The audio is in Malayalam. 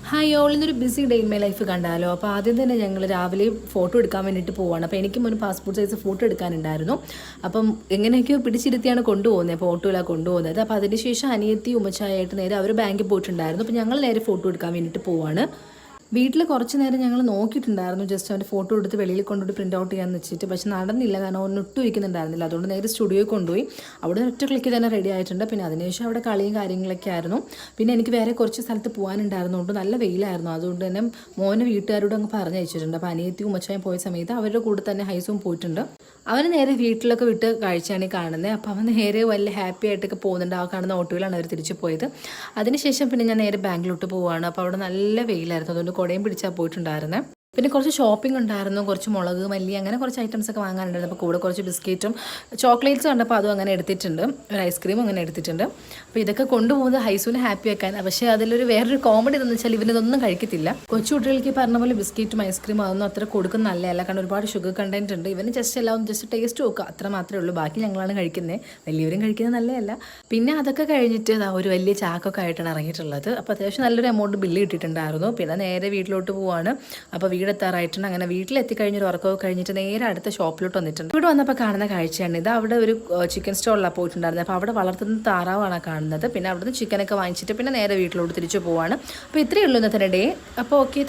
ഹായ് ഓൾ ഇന്നൊരു BC day in my life കണ്ടാലോ. അപ്പോൾ ആദ്യം തന്നെ ഞങ്ങൾ രാവിലെ ഫോട്ടോ എടുക്കാൻ വേണ്ടിയിട്ട് പോവാണ്. അപ്പോൾ എനിക്കും ഒരു പാസ്പോർട്ട് സൈസ് ഫോട്ടോ എടുക്കാനുണ്ടായിരുന്നു. അപ്പം എങ്ങനെയൊക്കെയോ പിടിച്ചിരുത്തിയാണ് കൊണ്ടുപോകുന്നത്, ഫോട്ടോയിലാണ് കൊണ്ടുപോകുന്നത്. അപ്പോൾ അതിനുശേഷം അനിയത്തി ഉമ്മച്ചായിട്ട് നേരെ അവർ ബാങ്കിൽ പോയിട്ടുണ്ടായിരുന്നു. അപ്പോൾ ഞങ്ങൾ നേരെ ഫോട്ടോ എടുക്കാൻ വേണ്ടിയിട്ട് പോവാണ്. വീട്ടിൽ കുറച്ച് നേരം ഞങ്ങൾ നോക്കിയിട്ടുണ്ടായിരുന്നു, ജസ്റ്റ് അവൻ്റെ ഫോട്ടോ എടുത്ത് വെളിയിൽ കൊണ്ടുപോയി പ്രിൻ്റ് ഔട്ട് ചെയ്യാമെന്ന് വെച്ചിട്ട്. പക്ഷെ നടന്നില്ല, കാരണം അവൻ ഒട്ടും ഇരിക്കുന്നുണ്ടായിരുന്നില്ല. അതുകൊണ്ട് നേരെ സ്റ്റുഡിയോയിൽ കൊണ്ടുപോയി. അവിടെ ഒറ്റ ക്ലിക്ക് തന്നെ റെഡി ആയിട്ടുണ്ട്. പിന്നെ അതിനുശേഷം അവിടെ കളിയും കാര്യങ്ങളൊക്കെ ആയിരുന്നു. പിന്നെ എനിക്ക് വേറെ കുറച്ച് സ്ഥലത്ത് പോകാനുണ്ടായിരുന്നുകൊണ്ട് നല്ല വെയിലായിരുന്നു. അതുകൊണ്ട് തന്നെ മോനെ വീട്ടുകാരോട് അങ്ങ് പറഞ്ഞയച്ചിട്ടുണ്ട്. അപ്പോൾ അനിയത്തി ഉമ്മച്ചായും പോയ സമയത്ത് അവരുടെ കൂടെ തന്നെ ഹൈസും പോയിട്ടുണ്ട്. അവന് നേരെ വീട്ടിലൊക്കെ വിട്ട് കാഴ്ചയാണ് ഈ കാണുന്നത്. അപ്പോൾ അവൻ നേരെ വലിയ ഹാപ്പി ആയിട്ടൊക്കെ പോകുന്നുണ്ട്. ആ കാണുന്ന ഓട്ടോയിലാണ് അവർ തിരിച്ചു പോയത്. അതിനുശേഷം പിന്നെ ഞാൻ നേരെ ബാങ്കിലോട്ട് പോവുകയാണ്. അപ്പോൾ അവിടെ നല്ല വെയിലായിരുന്നു, അതുകൊണ്ട് കുടയും പിടിച്ചാൽ പോയിട്ടുണ്ടായിരുന്നത്. പിന്നെ കുറച്ച് ഷോപ്പിംഗ് ഉണ്ടായിരുന്നു, കുറച്ച് മുളക് മല്ലി അങ്ങനെ കുറച്ച് ഐറ്റംസ് ഒക്കെ വാങ്ങാനുണ്ടായിരുന്നു. അപ്പോൾ കൂടെ കുറച്ച് ബിസ്ക്കറ്റും ചോക്ലേറ്റ്സും കണ്ടപ്പോൾ അതും അങ്ങനെ എടുത്തിട്ടുണ്ട്, ഒരു ഐസ്ക്രീമും അങ്ങനെ എടുത്തിട്ടുണ്ട്. അപ്പോൾ ഇതൊക്കെ കൊണ്ടുപോകുന്നത് ഹൈസൂനെ ഹാപ്പി ആക്കാൻ. പക്ഷേ അതിലൊരു വേറൊരു കോമഡി എന്ന് വെച്ചാൽ ഇവനിതൊന്നും കഴിക്കത്തില്ല. കൊച്ചു കുട്ടികൾക്ക് പറഞ്ഞ പോലെ ബിസ്ക്കറ്റും ഐസ്ക്രീമും അതൊന്നും അത്ര കൊടുക്കുന്ന നല്ലതല്ല, കാരണം ഒരുപാട് ഷുഗർ കണ്ടന്റ് ഉണ്ട്. ഇവന് ജസ്റ്റ് എല്ലാം ജസ്റ്റ് ടേസ്റ്റ് നോക്കുക, അത്ര മാത്രമേ ഉള്ളൂ. ബാക്കി ഞങ്ങളാണ് കഴിക്കുന്നത്, വലിയവരും കഴിക്കുന്നത് നല്ലതല്ല. പിന്നെ അതൊക്കെ കഴിഞ്ഞിട്ട് ഒരു വലിയ ചാക്കൊക്കെ ആയിട്ടാണ് ഇറങ്ങിയിട്ടുള്ളത്. അപ്പോൾ അത്യാവശ്യം നല്ലൊരു എമൗണ്ട് ബില്ല് കിട്ടിയിട്ടുണ്ടായിരുന്നു. പിന്നെ നേരെ വീട്ടിലോട്ട് പോവാണ്. അപ്പോൾ വീടെത്താറായിട്ടുണ്ട്. അങ്ങനെ വീട്ടിലെത്തിക്കഴിഞ്ഞൊരു ഉറക്കമൊക്കെ കഴിഞ്ഞിട്ട് നേരെ അടുത്ത ഷോപ്പിലോട്ട് വന്നിട്ടുണ്ട്. ഇവിടെ വന്നപ്പോൾ കാണുന്ന കാഴ്ചയാണ് ഇത്. അവിടെ ഒരു ചിക്കൻ സ്റ്റോളിലാണ് പോയിട്ടുണ്ടായിരുന്നത്. അപ്പോൾ അവിടെ വളർത്തുന്ന താറാവാണ് കാണുന്നത്. പിന്നെ അവിടുന്ന് ചിക്കനൊക്കെ വാങ്ങിച്ചിട്ട് പിന്നെ നേരെ വീട്ടിലോട്ട് തിരിച്ചു പോവാണ്. അപ്പോൾ ഇത്രയേ ഉള്ളൂ ഇന്നത്തെ ഡേ. അപ്പോൾ ഓക്കെ.